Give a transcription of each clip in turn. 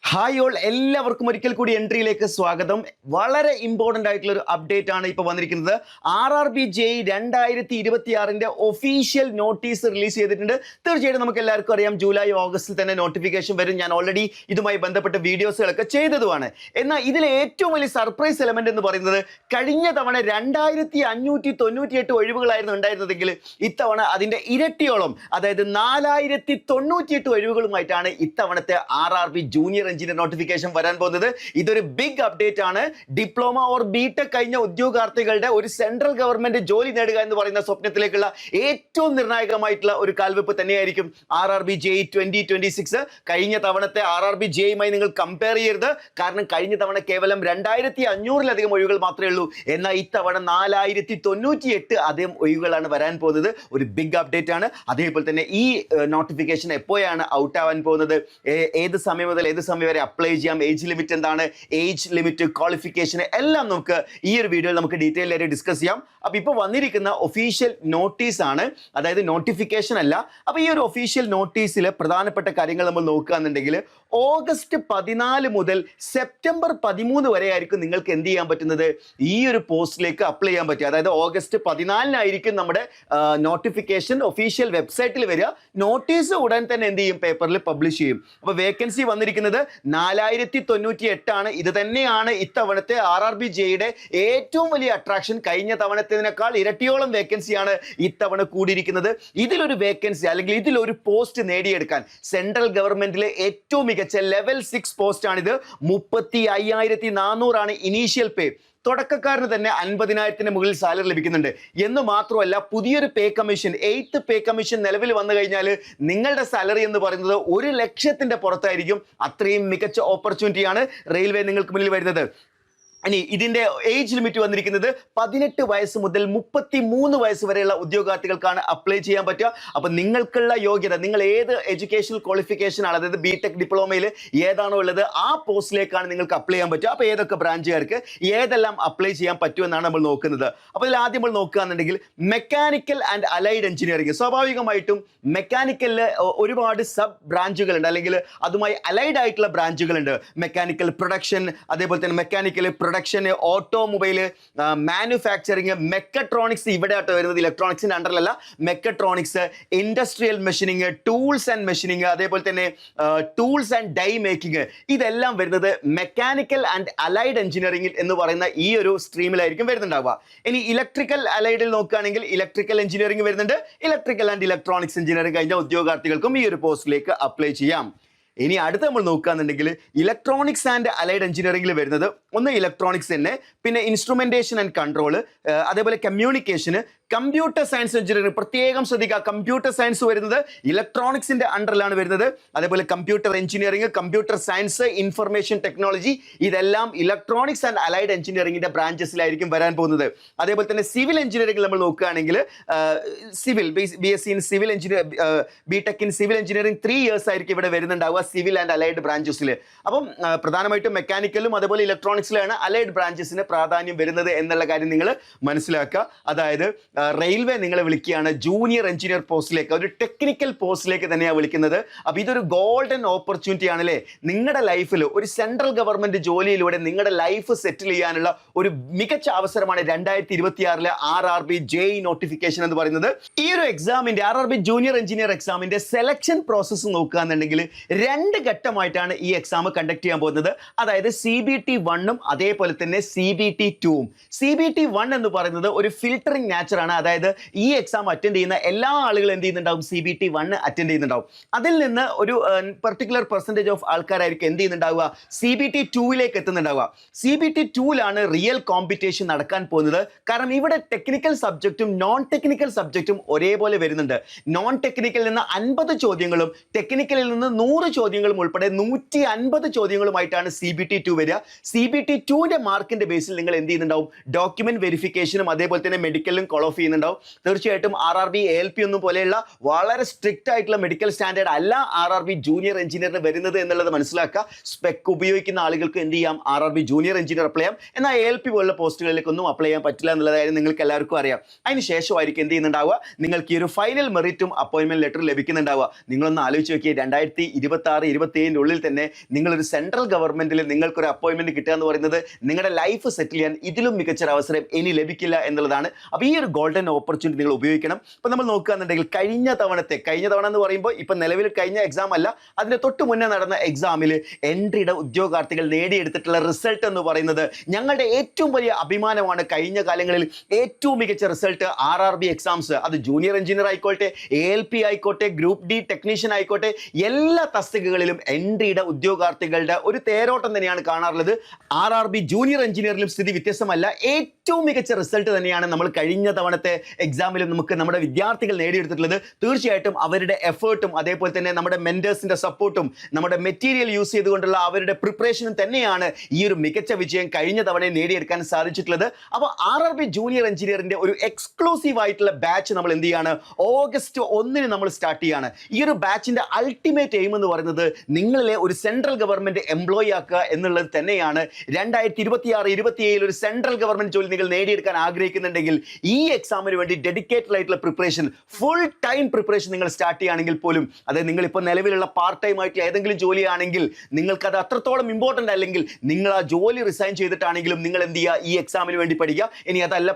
Hi all, എല്ലാവർക്കും ഒരിക്കൽ കൂടി എൻട്രിയിലേക്ക് സ്വാഗതം. വളരെ ഇമ്പോർട്ടൻ്റ് ആയിട്ടുള്ള ഒരു അപ്ഡേറ്റ് ആണ് ഇപ്പോൾ വന്നിരിക്കുന്നത്. RRB JEE 2026 official notice release ചെയ്തിട്ടുണ്ട്. തീർച്ചയായിട്ടും നമുക്ക് എല്ലാവർക്കും അറിയാം, ജൂലൈ ഓഗസ്റ്റിൽ തന്നെ നോട്ടിഫിക്കേഷൻ വരും. ഞാൻ ഓൾറെഡി ഇതുമായി ബന്ധപ്പെട്ട വീഡിയോസുകളൊക്കെ ചെയ്തതുമാണ്. എന്നാൽ ഇതിലെ ഏറ്റവും വലിയ സർപ്രൈസ് എലമെന്റ് എന്ന് പറയുന്നത്, കഴിഞ്ഞ തവണ 2598 ഒഴിവുകളായിരുന്നു ഉണ്ടായിരുന്നതെങ്കിൽ ഇത്തവണ അതിന്റെ ഇരട്ടിയോളം, അതായത് 4098 ഒഴിവുകളുമായിട്ടാണ് ഇത്തവണത്തെ RRB ജൂനിയർ എഞ്ചിനീയർ നോട്ടിഫിക്കേഷൻ വരാൻ പോകുന്നത്. ഇതൊരു ബിഗ് അപ്ഡേറ്റ് ആണ്. ഡിപ്ലോമ ഓർ ബിടെക് കഴിഞ്ഞ ഉദ്യോഗാർത്ഥികളുടെ ഒരു സെൻട്രൽ ഗവൺമെന്റ് ജോലി നേടുക എന്ന് പറയുന്ന സ്വപ്നത്തിലേക്കുള്ള ഏറ്റവും നിർണായകമായിട്ടുള്ള ഒരു കാൽവെപ്പ് തന്നെയായിരിക്കും RRB JEE 2026. കഴിഞ്ഞ തവണത്തെ RRB JEE നിങ്ങൾ കമ്പയർ ചെയ്യരുത്. കാരണം കഴിഞ്ഞ തവണ കേവലം 2500-ലധികം ഒഴിവുകൾ മാത്രമേ ഉള്ളൂ. എന്നാൽ ഇത്തവണ 4098 അധികം ഒഴിവുകളാണ് വരാൻ പോകുന്നത്. ഒരു ബിഗ് അപ്ഡേറ്റ് ആണ്. അതേപോലെ തന്നെ ഈ നോട്ടിഫിക്കേഷൻ എപ്പോഴാണ് ഔട്ട് ആവാൻ പോകുന്നത്, ഏത് സമയം മുതൽ ഏത് സമയം വരെ അപ്ലൈ ചെയ്യാം, ഏജ് ലിമിറ്റ് എന്താണ്, ഏജ് ലിമിറ്റ്, ക്വാളിഫിക്കേഷൻ എല്ലാം നമുക്ക് ഈ ഒരു വീഡിയോയിൽ നമുക്ക് ഡീറ്റെയിൽ ആയിട്ട് ഡിസ്കസ് ചെയ്യാം. അപ്പോൾ ഇപ്പോൾ വന്നിരിക്കുന്ന ഒഫീഷ്യൽ നോട്ടീസ് ആണ്, അതായത് നോട്ടിഫിക്കേഷൻ അല്ല. അപ്പോൾ ഈ ഒരു ഒഫീഷ്യൽ നോട്ടീസിൽ പ്രധാനപ്പെട്ട കാര്യങ്ങൾ നമ്മൾ നോക്കുകയാണെന്നുണ്ടെങ്കിൽ, ഓഗസ്റ്റ് 14 മുതൽ സെപ്റ്റംബർ 13 വരെ ആയിരിക്കും നിങ്ങൾക്ക് എന്ത് ചെയ്യാൻ പറ്റുന്നത്, ഈ ഒരു പോസ്റ്റിലേക്ക് അപ്ലൈ ചെയ്യാൻ പറ്റുക. അതായത് ഓഗസ്റ്റ് 14 നമ്മുടെ നോട്ടിഫിക്കേഷൻ ഒഫീഷ്യൽ വെബ്സൈറ്റിൽ വരിക. നോട്ടീസ് ഉടൻ തന്നെ എന്ത് ചെയ്യും, പേപ്പറിൽ പബ്ലിഷ് ചെയ്യും. അപ്പോൾ വേക്കൻസി വന്നിരിക്കുന്നത് 4098 ആണ്. ഇത് തന്നെയാണ് ഇത്തവണത്തെ RRB JEE ഏറ്റവും വലിയ അട്രാക്ഷൻ. കഴിഞ്ഞ തവണത്തേതിനേക്കാൾ ഇരട്ടിയോളം വേക്കൻസിയാണ് ഇത്തവണ കൂടിയിരിക്കുന്നത്. ഇതിലൊരു വേക്കൻസി അല്ലെങ്കിൽ ഇതിലൊരു പോസ്റ്റ് നേടിയെടുക്കാൻ സെൻട്രൽ ഗവൺമെന്റിലെ ഏറ്റവും മികച്ച ലെവൽ 6 പോസ്റ്റ് ആണിത്. 35,400 ആണ് ഇനീഷ്യൽ പേ. തുടക്കക്കാരന് തന്നെ 50,000-ന് മുകളിൽ സാലറി ലഭിക്കുന്നുണ്ട്. എന്ന് മാത്രമല്ല, പുതിയൊരു പേ കമ്മീഷൻ, 8th പേ കമ്മീഷൻ നിലവിൽ വന്നു കഴിഞ്ഞാൽ നിങ്ങളുടെ സാലറി എന്ന് പറയുന്നത് 1 ലക്ഷത്തിന്റെ പുറത്തായിരിക്കും. അത്രയും മികച്ച ഓപ്പർച്യൂണിറ്റിയാണ് റെയിൽവേ നിങ്ങൾക്ക് മുന്നിൽ വരുന്നത്. ഇനി ഇതിന്റെ ഏജ് ലിമിറ്റ് വന്നിരിക്കുന്നത് 18 വയസ്സ് മുതൽ 33 വയസ്സ് വരെയുള്ള ഉദ്യോഗാർത്ഥികൾക്കാണ് അപ്ലൈ ചെയ്യാൻ പറ്റുക. അപ്പം നിങ്ങൾക്കുള്ള യോഗ്യത, നിങ്ങൾ ഏത് എഡ്യൂക്കേഷണൽ ക്വാളിഫിക്കേഷൻ ആണ്, അതായത് ബിടെക് ഡിപ്ലോമയിൽ ഏതാണോ ഉള്ളത് ആ പോസ്റ്റിലേക്കാണ് നിങ്ങൾക്ക് അപ്ലൈ ചെയ്യാൻ പറ്റുക. അപ്പോൾ ഏതൊക്കെ ബ്രാഞ്ചുകാർക്ക് ഏതെല്ലാം അപ്ലൈ ചെയ്യാൻ പറ്റുമെന്നാണ് നമ്മൾ നോക്കുന്നത്. അപ്പോൾ ഇതിൽ ആദ്യം നമ്മൾ നോക്കുകയാണെന്നുണ്ടെങ്കിൽ മെക്കാനിക്കൽ ആൻഡ് അലൈഡ് എഞ്ചിനീയറിംഗ്. സ്വാഭാവികമായിട്ടും മെക്കാനിക്കലിൽ ഒരുപാട് സബ് ബ്രാഞ്ചുകളുണ്ട്, അല്ലെങ്കിൽ അതുമായി അലൈഡ് ആയിട്ടുള്ള ബ്രാഞ്ചുകളുണ്ട്. മെക്കാനിക്കൽ പ്രൊഡക്ഷൻ, അതേപോലെ തന്നെ mechanical production, automobile, manufacturing, mechatronics ഇവിടെ ആയിട്ട് വരുന്നത്, ഇലക്ട്രോണിക്സിന്റെ അണ്ടറിലല്ല. Mechatronics, industrial machining, tools and machining, അതേപോലെ തന്നെ ടൂൾസ് ആൻഡ് ഡൈ മേക്കിംഗ്, ഇതെല്ലാം വരുന്നത് മെക്കാനിക്കൽ ആൻഡ് അലൈഡ് എഞ്ചിനീയറിംഗ് എന്ന് പറയുന്ന ഈ ഒരു സ്ട്രീമിലായിരിക്കും വരുന്നുണ്ടാവുക. ഇനി ഇലക്ട്രിക്കൽ അലൈഡിൽ നോക്കുകയാണെങ്കിൽ ഇലക്ട്രിക്കൽ എഞ്ചിനീയറിംഗ് വരുന്നുണ്ട്. ഇലക്ട്രിക്കൽ ആൻഡ് ഇലക്ട്രോണിക്സ് എഞ്ചിനീയറിംഗ് കഴിഞ്ഞ ഉദ്യോഗാർത്ഥികൾക്കും ഈ ഒരു പോസ്റ്റിലേക്ക് അപ്ലൈ ചെയ്യാം. ഇനി അടുത്ത് നമ്മൾ നോക്കുകയാണെന്നുണ്ടെങ്കിൽ ഇലക്ട്രോണിക്സ് ആൻഡ് അലൈഡ് എഞ്ചിനീയറിംഗിൽ വരുന്നത് ഒന്ന് ഇലക്ട്രോണിക്സ് തന്നെ, പിന്നെ ഇൻസ്ട്രുമെന്റേഷൻ ആൻഡ് കൺട്രോൾ, അതേപോലെ കമ്മ്യൂണിക്കേഷന്, കമ്പ്യൂട്ടർ സയൻസ് എഞ്ചിനീയറിംഗ്. പ്രത്യേകം ശ്രദ്ധിക്കുക, കമ്പ്യൂട്ടർ സയൻസ് വരുന്നത് ഇലക്ട്രോണിക്സിന്റെ അണ്ടറിലാണ് വരുന്നത്. അതേപോലെ computer engineering, computer science, information technology, ഇതെല്ലാം ഇലക്ട്രോണിക്സ് ആൻഡ് അലൈഡ് എഞ്ചിനീയറിംഗിന്റെ ബ്രാഞ്ചസിലായിരിക്കും വരാൻ പോകുന്നത്. അതേപോലെ തന്നെ സിവിൽ എഞ്ചിനീയറിംഗിൽ നമ്മൾ നോക്കുകയാണെങ്കിൽ civil BSc in civil engineer, BTech in civil engineering 3 years ആയിരിക്കും ഇവിടെ വരുന്നുണ്ടാവുക സിവിൽ ആൻഡ് അലൈഡ് ബ്രാഞ്ചസിൽ. അപ്പം പ്രധാനമായിട്ടും മെക്കാനിക്കലും അതേപോലെ ഇലക്ട്രോണിക്സിലാണ് അലൈഡ് ബ്രാഞ്ചസിന് പ്രാധാന്യം വരുന്നത് എന്നുള്ള കാര്യം നിങ്ങൾ മനസ്സിലാക്കുക. അതായത് റെയിൽവേ നിങ്ങളെ വിളിക്കുകയാണ് ജൂനിയർ എഞ്ചിനീയർ പോസ്റ്റിലേക്ക്, ഒരു ടെക്നിക്കൽ പോസ്റ്റിലേക്ക് തന്നെയാണ് വിളിക്കുന്നത്. അപ്പോൾ ഇതൊരു ഗോൾഡൻ ഓപ്പർച്യൂണിറ്റി ആണല്ലേ. നിങ്ങളുടെ ലൈഫിൽ ഒരു സെൻട്രൽ ഗവൺമെന്റ് ജോലിയിലൂടെ നിങ്ങളുടെ ലൈഫ് സെറ്റിൽ ചെയ്യാനുള്ള ഒരു മികച്ച അവസരമാണ് 2026 RRB JEE നോട്ടിഫിക്കേഷൻ എന്ന് പറയുന്നത്. ഈ ഒരു എക്സാമിന്റെ RRB ജൂനിയർ എഞ്ചിനീയർ എക്സാമിന്റെ സെലക്ഷൻ പ്രോസസ്സ് നോക്കുകയാണെന്നുണ്ടെങ്കിൽ 2 ഘട്ടമായിട്ടാണ് ഈ എക്സാം കണ്ടക്ട് ചെയ്യാൻ പോകുന്നത്. അതായത് CBT 1-ഉം അതേപോലെ തന്നെ CBT 2-ഉം. CBT 1 എന്ന് പറയുന്നത് ഒരു ഫിൽട്ടറിംഗ് നാച്ചർ ആണ്. അതായത് ഈ എക്സാം അറ്റൻഡ് ചെയ്യുന്ന എല്ലാ ആളുകളും എന്ത് ചെയ്യുന്നുണ്ടാവും, CBT 1 അറ്റൻഡ് ചെയ്യുന്നുണ്ടാവും. അതിൽ നിന്ന് ഒരു പെർട്ടിക്കുലർ പെർസെൻറ്റേജ് ഓഫ് ആൾക്കാരായിരിക്കും എന്ത് ചെയ്യുന്നുണ്ടാവുക, CBT 2-ലേക്ക് എത്തുന്നുണ്ടാവുക. CBT 2-ലാണ് റിയൽ കോമ്പറ്റീഷൻ നടക്കാൻ പോകുന്നത്. കാരണം ഇവിടെ ടെക്നിക്കൽ സബ്ജക്റ്റും നോൺ ടെക്നിക്കൽ സബ്ജക്റ്റും ഒരേപോലെ വരുന്നുണ്ട്. നോൺ ടെക്നിക്കലിൽ നിന്ന് 50 ചോദ്യങ്ങളും ടെക്നിക്കലിൽ നിന്ന് 100 ചോദ്യങ്ങളും ഉൾപ്പെടെ 150 ചോദ്യങ്ങളുമായിട്ടാണ് CBT 2 വരിക. CBT 2-ന്റെ മാർക്കിന്റെ ബേസിൽ നിങ്ങൾ എന്ത് ചെയ്യുന്നുണ്ടാവും, ഡോക്യുമെന്റ് വെരിഫിക്കേഷനും അതേപോലെ തന്നെ മെഡിക്കലും ഓഫ് ചെയ്യുന്നുണ്ടാവും. തീർച്ചയായിട്ടും RRB ALP ഒന്നും പോലെയുള്ള വളരെ സ്ട്രിക്റ്റ് ആയിട്ടുള്ള മെഡിക്കൽ സ്റ്റാൻഡേർഡ് അല്ല RRB ജൂനിയർ എഞ്ചിനീയറിന് വരുന്നത് എന്നുള്ളത് മനസ്സിലാക്കുക. സ്പെക് ഉപയോഗിക്കുന്ന ആളുകൾക്ക് എന്ത് ചെയ്യാം, RRB ജൂനിയർ എഞ്ചിനീയർ അപ്ലൈ ചെയ്യാം. എന്നാൽ ALP പോലുള്ള പോസ്റ്റുകളിലേക്കൊന്നും അപ്ലൈ ചെയ്യാൻ പറ്റില്ല എന്നുള്ള കാര്യം നിങ്ങൾക്ക് എല്ലാവർക്കും അറിയാം. അതിന് ശേഷമായിരിക്കും എന്ത് ചെയ്യുന്നുണ്ടാവുക, നിങ്ങൾക്ക് ഈ ഒരു ഫൈനൽ മെറിറ്റും അപ്പോയിന്റ്മെന്റ് ലെറ്റർ ലഭിക്കുന്നുണ്ടാവുക. നിങ്ങളൊന്ന് ആലോചിച്ച് നോക്കിയേ, 2026-27 ഉള്ളിൽ തന്നെ നിങ്ങളൊരു സെൻട്രൽ ഗവൺമെന്റിൽ നിങ്ങൾക്കൊരു അപ്പോയിന്റ്മെന്റ് കിട്ടുക എന്ന് പറയുന്നത് നിങ്ങളുടെ ലൈഫ് സെറ്റിൽ ചെയ്യാൻ ഇതിലും മികച്ചൊരു അവസരം ഇനി ലഭിക്കില്ല എന്നുള്ളതാണ്. അപ്പോൾ ഈ ഒരു ഗോൾഡൻ ഓപ്പർച്യൂണിറ്റി നിങ്ങൾ ഉപയോഗിക്കണം. അപ്പോൾ നമ്മൾ നോക്കുകയാണെന്നുണ്ടെങ്കിൽ കഴിഞ്ഞ തവണ എന്ന് പറയുമ്പോൾ ഇപ്പം നിലവിൽ കഴിഞ്ഞ എക്സാം അല്ല, അതിന് തൊട്ട് മുന്നേ നടന്ന എക്സാമിൽ എൻട്രിയുടെ ഉദ്യോഗാർത്ഥികൾ നേടിയെടുത്തിട്ടുള്ള റിസൾട്ട് എന്ന് പറയുന്നത് ഞങ്ങളുടെ ഏറ്റവും വലിയ അഭിമാനമാണ്. കഴിഞ്ഞ കാലങ്ങളിൽ ഏറ്റവും മികച്ച റിസൾട്ട് RRB എക്സാംസ്, അത് ജൂനിയർ എഞ്ചിനീയർ ആയിക്കോട്ടെ, ALP ആയിക്കോട്ടെ, ഗ്രൂപ്പ് D ടെക്നീഷ്യൻ ആയിക്കോട്ടെ, എല്ലാ തസ്തികകളിലും എൻട്രിയുടെ ഉദ്യോഗാർത്ഥികളുടെ ഒരു തേരോട്ടം തന്നെയാണ് കാണാറുള്ളത്. RRB ജൂനിയർ എഞ്ചിനീയറിലും സ്ഥിതി വ്യത്യസ്തമല്ല. ഏറ്റവും മികച്ച റിസൾട്ട് തന്നെയാണ് നമ്മൾ കഴിഞ്ഞ തവണത്തെ എക്സാമിലും നമുക്ക് നമ്മുടെ വിദ്യാർത്ഥികൾ നേടിയെടുത്തിട്ടുള്ളത്. തീർച്ചയായിട്ടും അവരുടെ എഫേർട്ടും അതേപോലെ തന്നെ നമ്മുടെ മെന്റേഴ്സിന്റെ സപ്പോർട്ടും നമ്മുടെ മെറ്റീരിയൽ യൂസ് ചെയ്തുകൊണ്ടുള്ള അവരുടെ പ്രിപ്പറേഷനും തന്നെയാണ് ഈ ഒരു മികച്ച വിജയം കഴിഞ്ഞ തവണ നേടിയെടുക്കാൻ സാധിച്ചിട്ടുള്ളത്. അപ്പോൾ RRB ജൂനിയർ എഞ്ചിനീയറിന്റെ ഒരു എക്സ്ക്ലൂസീവ് ആയിട്ടുള്ള ബാച്ച് നമ്മൾ എന്ത് ചെയ്യാണ്, August 1 നമ്മൾ സ്റ്റാർട്ട് ചെയ്യാണ്. ഈ ഒരു ബാച്ചിന്റെ അൾട്ടിമേറ്റ് എയിം എന്ന് പറയുന്നത് നിങ്ങളിലെ ഒരു സെൻട്രൽ ഗവൺമെന്റ് എംപ്ലോയി ആക്കുക എന്നുള്ളത് തന്നെയാണ്. 2026-27 ഒരു സെൻട്രൽ ഗവൺമെന്റ് ജോലി നിങ്ങൾ നേടിയെടുക്കാൻ ആഗ്രഹിക്കുന്നുണ്ടെങ്കിൽ ഈ എക്സാമിന് വേണ്ടി ഡെഡിക്കേറ്റഡ് ആയിട്ടുള്ള പ്രിപ്പറേഷൻ, ഫുൾ ടൈം പ്രിപ്പറേഷൻ നിങ്ങൾ സ്റ്റാർട്ട് ചെയ്യുകയാണെങ്കിൽ പോലും, അതായത് നിങ്ങൾ ഇപ്പോൾ നിലവിലുള്ള പാർട്ട് ടൈം ആയിട്ടുള്ള ഏതെങ്കിലും ജോലിയാണെങ്കിൽ നിങ്ങൾക്കത് അത്രത്തോളം ഇമ്പോർട്ടൻ്റ് അല്ലെങ്കിൽ നിങ്ങൾ ആ ജോലി റിസൈൻ ചെയ്തിട്ടാണെങ്കിലും നിങ്ങൾ എന്ത് ചെയ്യുക, ഈ എക്സാമിന് വേണ്ടി പഠിക്കുക. ഇനി അതല്ല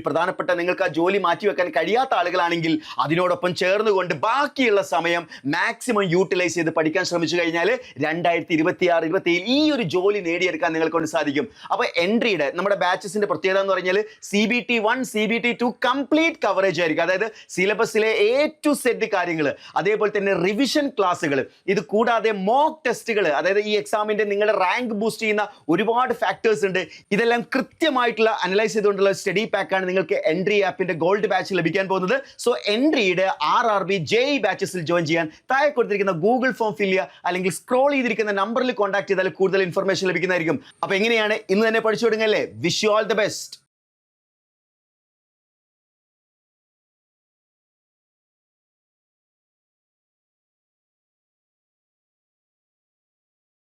പ്രധാനപ്പെട്ട നിങ്ങൾക്ക് ആ ജോലി മാറ്റിവെക്കാൻ കഴിയാത്ത ആളുകളാണെങ്കിൽ അതിനോടൊപ്പം ചേർന്നുകൊണ്ട് ബാക്കിയുള്ള സമയം മാക്സിമം യൂട്ടിലൈസ് ചെയ്ത് പഠിക്കാൻ ശ്രമിച്ചു കഴിഞ്ഞാൽ 2026-27 ഈ ഒരു ജോലി നേടിയെടുക്കാൻ നിങ്ങൾക്ക് കൊണ്ട് സാധിക്കും. അപ്പോൾ എൻട്രിയുടെ നമ്മുടെ ബാച്ചസിന്റെ പ്രത്യേകത എന്ന് പറഞ്ഞാൽ CBT 1 CBT 2 കംപ്ലീറ്റ് കവറേജ് ആയിരിക്കും. അതായത് സിലബസിലെ A to Z കാര്യങ്ങൾ, അതേപോലെ തന്നെ റിവിഷൻ ക്ലാസ്സുകൾ, ഇത് കൂടാതെ മോക്ക് ടെസ്റ്റുകൾ, അതായത് ഈ എക്സാമിന്റെ നിങ്ങളുടെ റാങ്ക് ബൂസ്റ്റ് ചെയ്യുന്ന ഒരുപാട് ഫാക്ടേഴ്സ് ഉണ്ട്. ഇതെല്ലാം കൃത്യമായിട്ടുള്ള അനലൈസ് ചെയ്തുകൊണ്ടുള്ള സ്റ്റഡി പാക്കാണ് നിങ്ങൾക്ക് എൻട്രി ആപ്പിന്റെ ഗോൾഡ് ബാച്ച് ലഭിക്കാൻ പോകുന്നത്. സോ എൻട്രിയുടെ RRB JEE ബാച്ചസിൽ ജോയിൻ ചെയ്യാൻ താഴെ കൊടുത്തിരിക്കുന്ന ഗൂഗിൾ ഫോം ഫിൽ ചെയ്യുക, അല്ലെങ്കിൽ സ്ക്രോൾ ചെയ്തിരിക്കുന്ന നമ്പറിൽ കോൺടാക്ട് ചെയ്താൽ കൂടുതൽ ഇൻഫർമേഷൻ ലഭിക്കുന്നതായിരിക്കും. അപ്പോൾ എങ്ങനെയാണ്, ഇന്ന് തന്നെ പഠിച്ചു തുടങ്ങല്ലേ. Wish you all the best.